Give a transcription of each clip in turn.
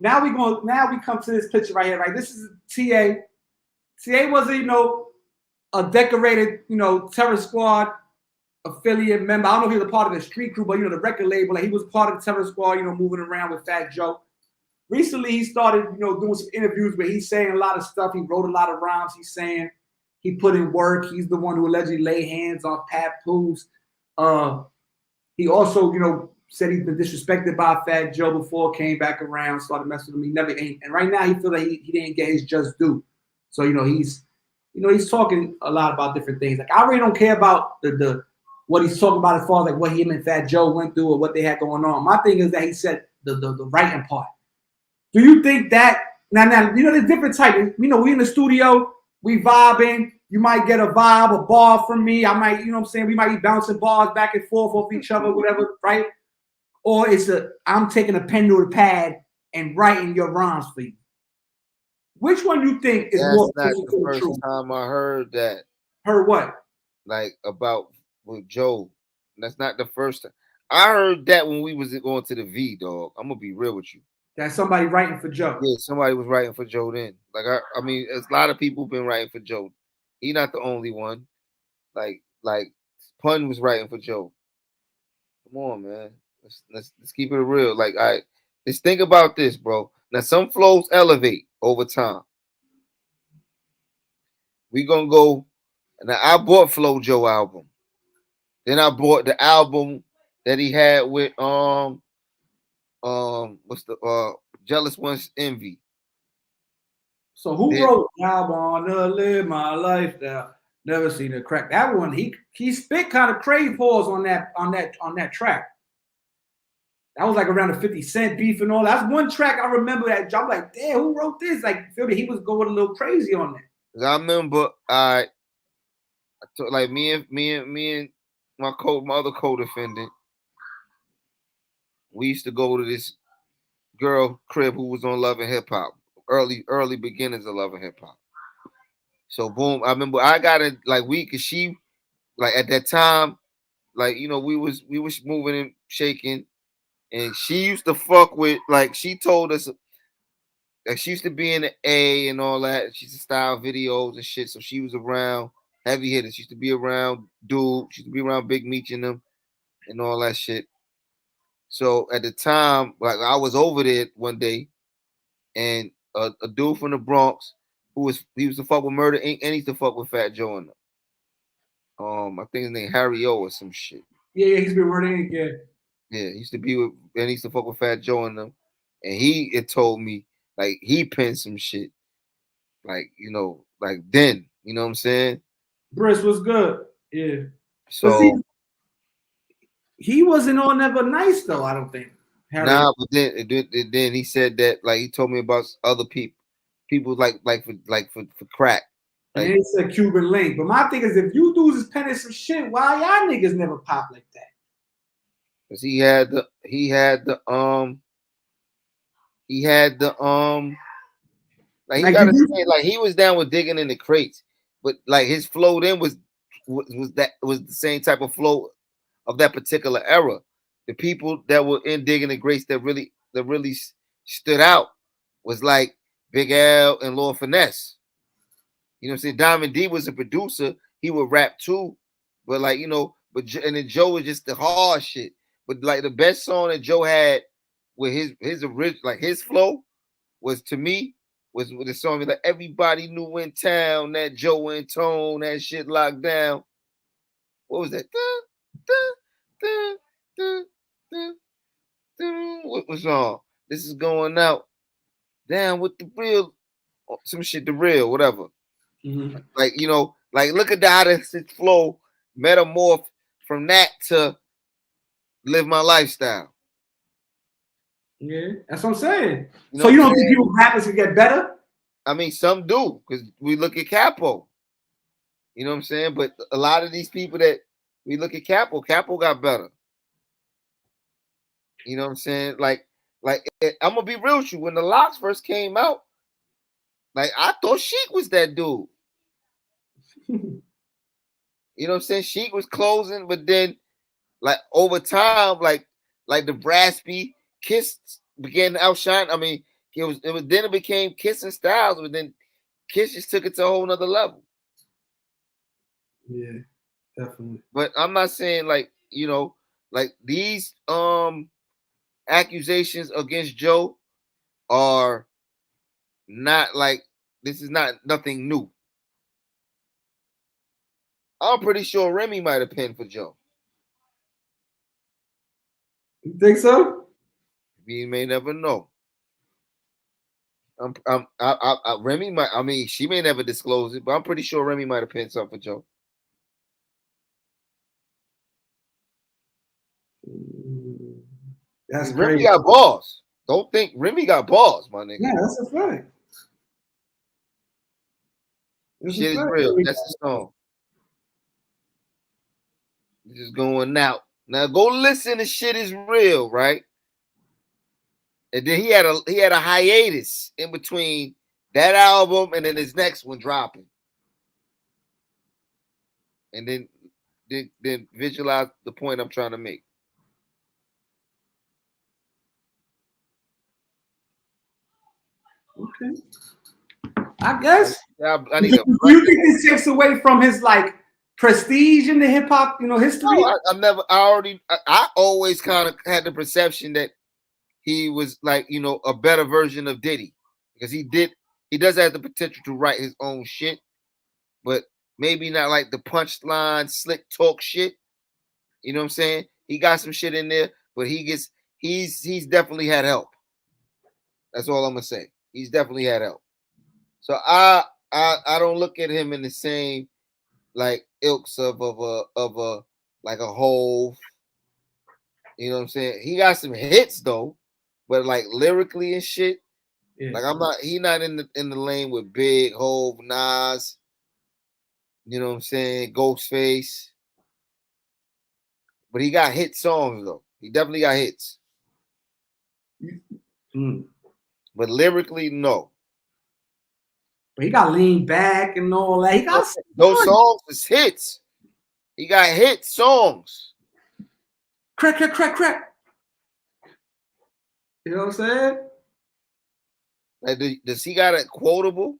now we come to this picture right here, right? This is TA. TA was a decorated, Terror Squad affiliate member. I don't know if he was a part of the street crew, but the record label. Like he was part of the Terror Squad, moving around with Fat Joe. Recently, he started, doing some interviews where he's saying a lot of stuff. He wrote a lot of rhymes. He's saying he put in work. He's the one who allegedly laid hands on Pat Poos. He also, said he's been disrespected by Fat Joe before, came back around, started messing with him. He never, and right now he feel like he didn't get his just due. So he's talking a lot about different things. Like I really don't care about the what he's talking about as far as like what him and Fat Joe went through or what they had going on. My thing is that he said the writing part. Do you think that now there's different types. We in the studio, we vibing. You might get a vibe, a bar from me. I might, what I'm saying, we might be bouncing bars back and forth off each other, whatever, right? Or I'm taking a pen to a pad and writing your rhymes for you. Which one you think is more? That's not the first time I heard that. Heard what? Like about with Joe. That's not the first time. I heard that when we was going to the V, dog. I'm gonna be real with you. That somebody writing for Joe. Yeah, somebody was writing for Joe then. Like I mean, there's a lot of people been writing for Joe. He not the only one. Like Pun was writing for Joe. Come on, man. Let's keep it real. Like let's think about this, bro. Now some flows elevate over time. We gonna go. Now I bought Flo Joe album. Then I bought the album that he had with what's the Jealous One's Envy. So who wrote I Wanna Live My Life Now? Never seen it crack. That one he spit kind of crazy pause on that track. That was like around the 50 Cent beef and all. That's one track I remember that I'm like, damn, who wrote this? Like, feel me? He was going a little crazy on that. I remember I took like me and my other co-defendant. We used to go to this girl crib who was on Love and Hip Hop, early beginnings of Love and Hip Hop. So boom, I remember I got it like cause she like at that time, like we was moving and shaking, and she used to fuck with like she told us like she used to be in the A and all that. She used to style videos and shit, so she was around heavy hitters. She used to be around Dude. She used to be around Big Meech and them and all that shit. So at the time, like I was over there one day, and a dude from the Bronx he used to fuck with Murder Inc. and he used to fuck with Fat Joe and them. I think his name Harry O or some shit. Yeah, he's been Murder Inc. Yeah, he used to be with and he used to fuck with Fat Joe and them, and it told me like he penned some shit, like like then, you know what I'm saying? Briss was good, yeah. So see, he wasn't on Never Nice though. I don't think. Nah, but then he said that like he told me about other people like for crack. Like, and he said Cuban Link. But my thing is, if you dudes is penning some shit, why y'all niggas never pop like that? Cause he had the like he gotta say like he was down with digging in the crates, but like his flow then was the same type of flow of that particular era. The people that were in digging the crates that really stood out was like Big L and Lord Finesse. You know what I'm saying? Diamond D was a producer. He would rap too, but like and then Joe was just the hard shit. But like the best song that Joe had with his original, like his flow, was to me was with the song that everybody knew in town, that Joe and Tone, that shit locked down. What was that? What was on? This is going out. Down with the real, some shit, the real, whatever. Mm-hmm. Like like look at how this flow metamorph from that to Live My Lifestyle. Yeah, that's what I'm saying. So you don't think people rappers can get better? I mean, some do, because we look at Capo. You know what I'm saying? But a lot of these people that we look at Capo got better. You know what I'm saying? Like I'm gonna be real with you. When the Locks first came out, like I thought Sheik was that dude. You know what I'm saying? Sheik was closing, but then like over time, like the Raspy Kiss began to outshine. I mean, Then it became Kiss and Styles, but then Kiss just took it to a whole nother level. Yeah, definitely. But I'm not saying like these accusations against Joe are not like this is not nothing new. I'm pretty sure Remy might have pinned for Joe. You think so? You may never know. Remy might. I mean, she may never disclose it, but I'm pretty sure Remy might have pinned something for Joe. That's Remy crazy. got balls. Don't think Remy got balls, my nigga. Yeah, that's a fact. Shit is real. That's the song. This is going out. Now go listen to Shit Is Real, right? And then he had a hiatus in between that album and then his next one dropping. And then visualize the point I'm trying to make. Okay. I guess. I need do you think this takes away from his like prestige in the hip hop, history? No, I always kind of had the perception that he was like, a better version of Diddy. Because he does have the potential to write his own shit, but maybe not like the punchline, slick talk shit. You know what I'm saying? He got some shit in there, but he's definitely had help. That's all I'm gonna say. He's definitely had help. So I don't look at him in the same like ilks of a like a Hove. You know what I'm saying? He got some hits though, but like lyrically and shit, yeah. Like he's not in the lane with Big, Hove, Nas. You know what I'm saying? Ghostface. But he got hit songs though. He definitely got hits. But lyrically, no. But he got Lean Back and all that. He got those songs is hits. He got hit songs. Crack, crack, crack, crack. You know what I'm saying? Like, does he got a quotable?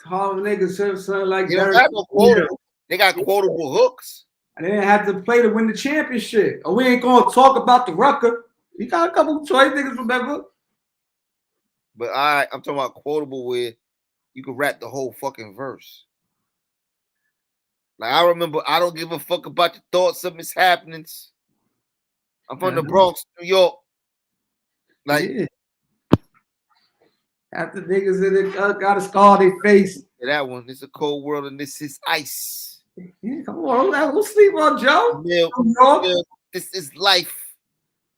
Harlem niggas sound like they don't have no quotable. They got quotable hooks. And they didn't have to play to win the championship. Or we ain't gonna talk about the Rucker. He got a couple choice niggas, remember? But I'm talking about quotable where you can rap the whole fucking verse. Like I remember, I don't give a fuck about your thoughts of happenings. I'm from the Bronx, New York. Like after niggas in it got a scar on their face. That one. It's a cold world and this is ice. Yeah, come on, don't sleep on Joe. New York. This is life.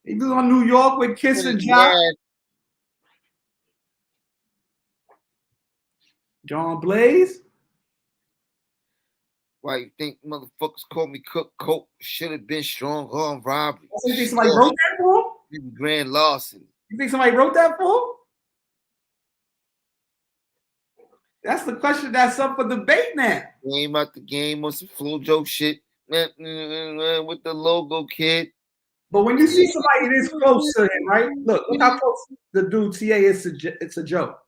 He was on New York with Kiss and John. John Blaze. Why you think motherfuckers called me Cook Coke? Should have been strong on robbery. You think somebody wrote that for him? Grand Lawson. You think somebody wrote that for him? That's the question that's up for debate now. Game out the game on some FloJo shit with the logo kid. But when you see somebody this close to him, right? Look how close the dude TA is. It's a joke.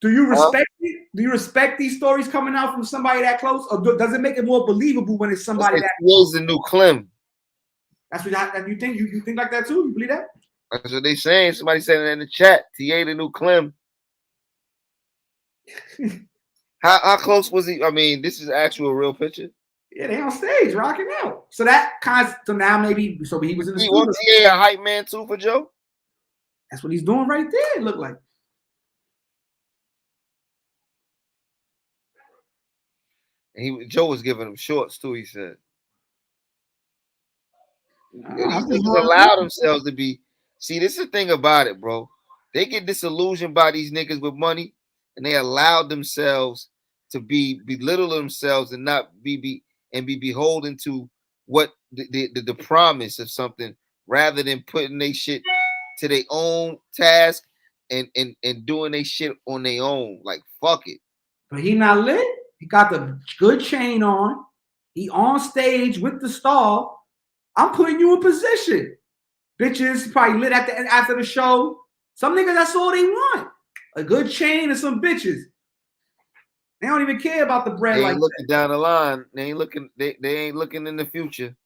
Do you respect it? Do you respect these stories coming out from somebody that close, or does it make it more believable when it's somebody that close? The new Clem. That's what you think. You think like that too? You believe that? That's what they saying. Somebody said it in the chat. TA the new Clem. How close was he? I mean, this is actual real picture. Yeah, they on stage rocking out. So now maybe he was in the studio. Was TA a hype man too for Joe? That's what he's doing right there. It looked like. And Joe was giving him shorts too. He said. These niggas allow themselves to be. See, this is the thing about it, bro. They get disillusioned by these niggas with money, and they allow themselves to belittle themselves and not be beholden to what the promise of something, rather than putting their shit to their own task and doing their shit on their own. Like fuck it. But he not lit. He got the good chain on. He on stage with the star. I'm putting you in position. Bitches probably lit after the show. Some niggas, that's all they want. A good chain and some bitches. They don't even care about the bread They like ain't looking down the line. They ain't looking. They ain't looking in the future.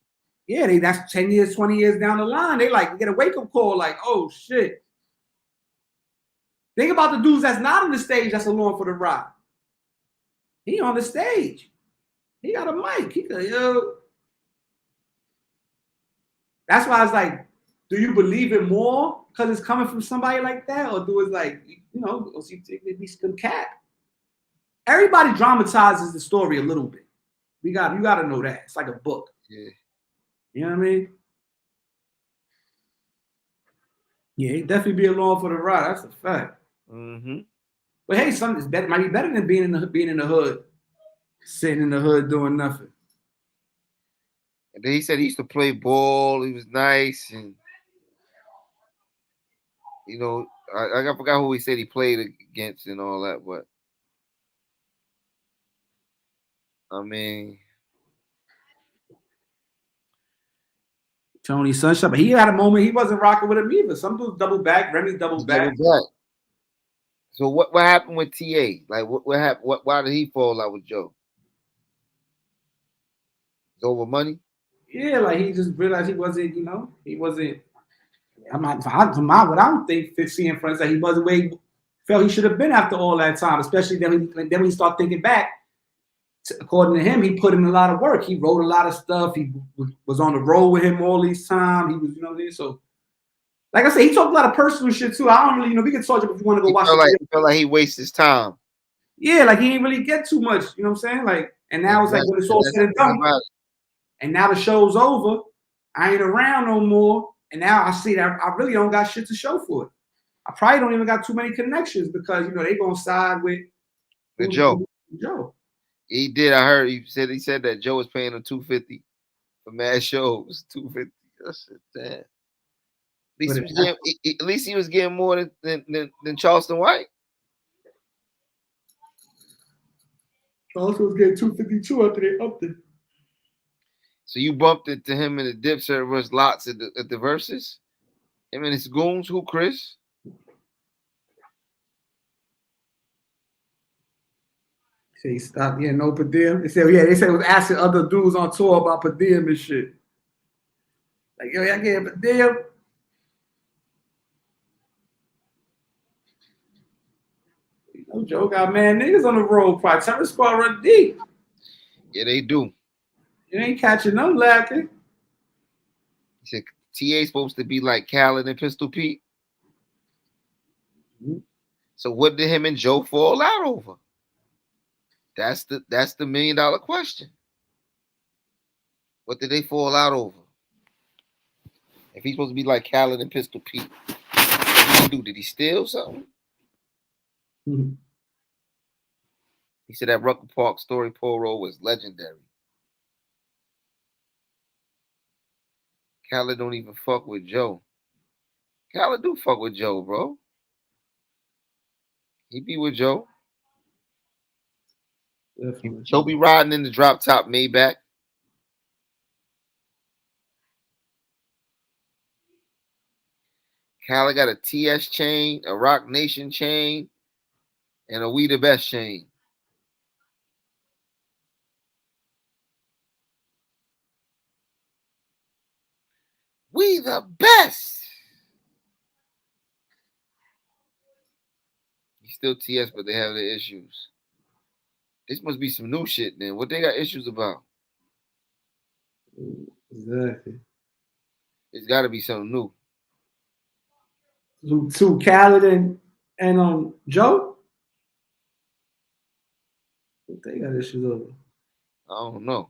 Yeah, that's 10 years, 20 years down the line. They like get a wake-up call like, oh shit. Think about the dudes that's not on the stage that's along for the ride. He on the stage. He got a mic. He could, That's why I was like, do you believe it more because it's coming from somebody like that? Or do it like, or you think it be some cat? Everybody dramatizes the story a little bit. You got to know that. It's like a book. Yeah. You know what I mean? Yeah, he'd definitely be along for the ride. That's a fact. Mm-hmm. But hey, something's better. Might be better than being in the hood, sitting in the hood doing nothing. And then he said he used to play ball. He was nice, and I forgot who he said he played against and all that. But I mean, Tony Sunshine, but he had a moment he wasn't rocking with him either. Some dudes double back, Remy double back. So what happened with TA? Like what happened? Why did he fall out with Joe? It's over money? Yeah, like he just realized he wasn't. I'm not from what I don't think 50 in front that he wasn't where he felt he should have been after all that time. Especially then when he start thinking back. According to him, he put in a lot of work. He wrote a lot of stuff. He was on the road with him all these time. He was, so. Like I said, he talked a lot of personal shit too. I don't really, we can talk if you want to go watch it. Felt like he wastes his time. Yeah, like he didn't really get too much. You know what I'm saying? Like, and now it's like when it's all said and done, and now the show's over, I ain't around no more, and now I see that I really don't got shit to show for it. I probably don't even got too many connections because they gonna side with Joe. Joe. He did. I heard he said that Joe was paying him $250 for mad shows. $250. That's damn. At least he was getting more than Charleston White. Charleston was getting $252 after they upped it. So you bumped into him in the Dipset versus Lots at the verses? Him and his goons? Who, Chris? Say he stopped getting no per diem. They said it was asking other dudes on tour about per diem and shit. Like, yo, y'all getting per diem? No joke, got man niggas on the road. Probably Terror Squad run deep. Yeah, they do. You ain't catching them lacking. He said TA supposed to be like Khaled and Pistol Pete. Mm-hmm. So what did him and Joe fall out over? That's the $1 million question. What did they fall out over? If he's supposed to be like Khaled and Pistol Pete, what did he do? Did he steal something? Mm-hmm. He said that Rucker Park story PoRo was legendary. Khaled don't even fuck with Joe. Khaled do fuck with Joe, bro. He be with Joe. Definitely. Joe be riding in the drop top Maybach. Khaled got a TS chain, a Rock Nation chain, and a We the Best chain. We the best. He's still TS, but they have their issues. This must be some new shit then. What they got issues about? Exactly. It's got to be something new. To Khaled and Joe? They got issues over. I don't know.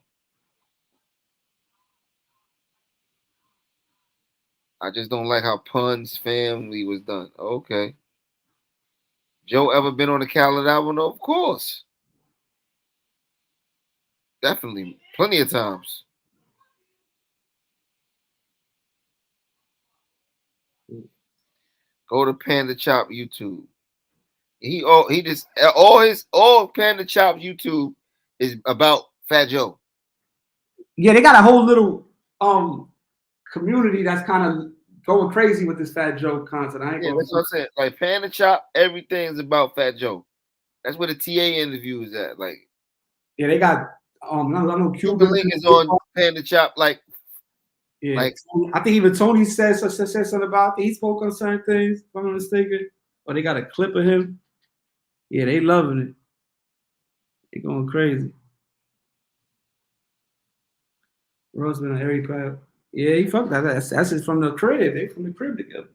I just don't like how Pun's family was done. Okay. Joe ever been on a Khaled album? Of course. Definitely. Plenty of times. Go to Panda Chop YouTube. All Panda Chop YouTube is about Fat Joe. Yeah, they got a whole little community that's kind of going crazy with this Fat Joe content. I ain't Yeah, gonna. that's what I'm saying. Like Pan the Chop, everything's about Fat Joe. That's where the TA interview is at. Like, Yeah, they got I know Cuban Cuban. Link is on Pan the Chop. Like, Yeah, like I think even Tony said something about it. He spoke on certain things, if I'm not mistaken. Or they got a clip of him. Yeah, they loving it. They going crazy. Roseman and Eric Crab. Yeah, he fucked that. That's just from the crib. They from the crib together.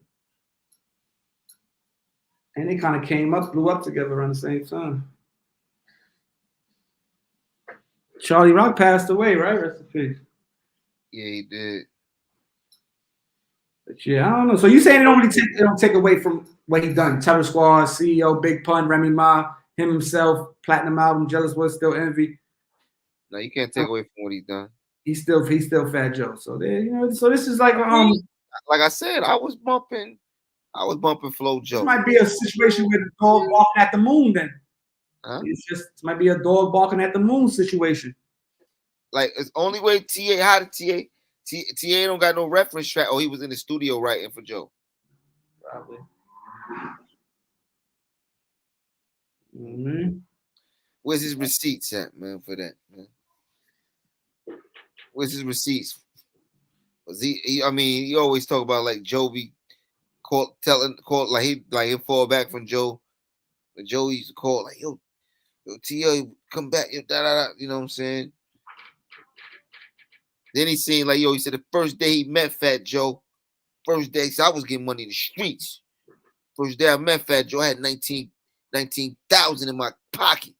And they kind of blew up together around the same time. Charlie Rock passed away, right? Rest in peace. yeah, he did. But yeah, I don't know. So you saying it don't take away from what he done? Terror Squad, CEO, Big Pun, Remy Ma, him himself, Platinum Album, Jealous Was, Still Envy. No, you can't take away from what he's done. He's still Fat Joe. So there, so this is like like I said, I was bumping Flo Joe. This might be a situation with a dog barking at the moon. Then it might be a dog barking at the moon situation. Like it's only way TA. How did TA don't got no reference track? Oh, he was in the studio writing for Joe. Probably. Mm-hmm. Where's his receipts at, man? For that, man. Where's his receipts? Was he? I mean, you always talk about like Joe be called like he fall back from Joe. But Joe used to call like yo TA come back, yo, da da da. You know what I'm saying? Then he seen like he said the first day he met Fat Joe, first day, so I was getting money in the streets. First day I met Fat Joe, I had 19,000 in my pocket.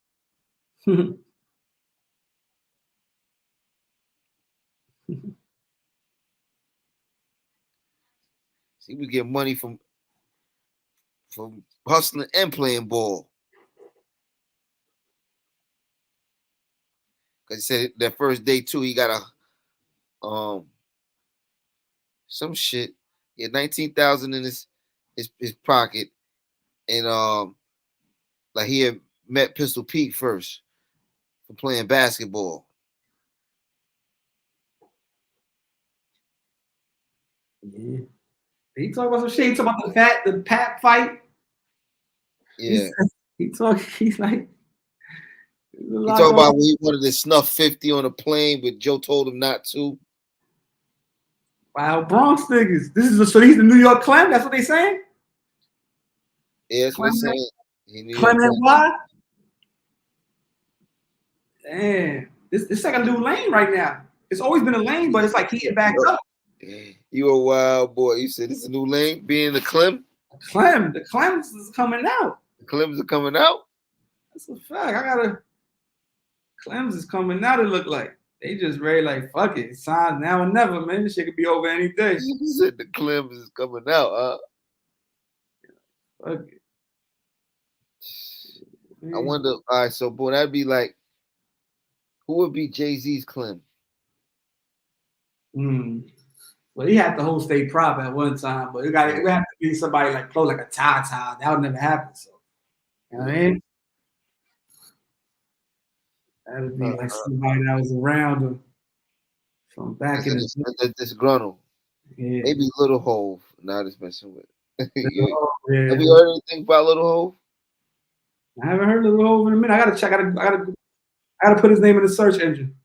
See, we get money from hustling and playing ball. Cause he said that first day too, he got a some shit. He had 19,000 in his pocket, and like he had met Pistol Pete first for playing basketball. Yeah. He talk about some shit. He talk about the Pat fight. Yeah. He's like he talk about when he wanted to snuff 50 on a plane, but Joe told him not to. Wow, Bronx niggas. So he's the New York Clem. That's what they saying. Yeah, that's what they're saying. Clem and why? Damn, this like a new lane right now. It's always been a lane, but it's like heating back up. You a wild boy. You said this is a new lane, being the Clem. The Clems is coming out. The Clems are coming out. That's a fact. Clems is coming out. It look like they just ready like fuck it. Signs now or never, man. This shit could be over any day. You said the Clems is coming out, huh? Fuck it. I wonder. All right, so boy, that'd be like, who would be Jay-Z's Clem? Well, he had the whole state prop at one time, but it would have to be somebody like close, like a Ty. That would never happen. So, you know what I mean? That would be like somebody that was around him from back in the disgruntled. Yeah. Maybe Little Hove. Now just messing with. Have you Yeah. heard anything about Little Hove? I haven't heard Little Hove in a minute. I gotta check. I gotta put his name in the search engine.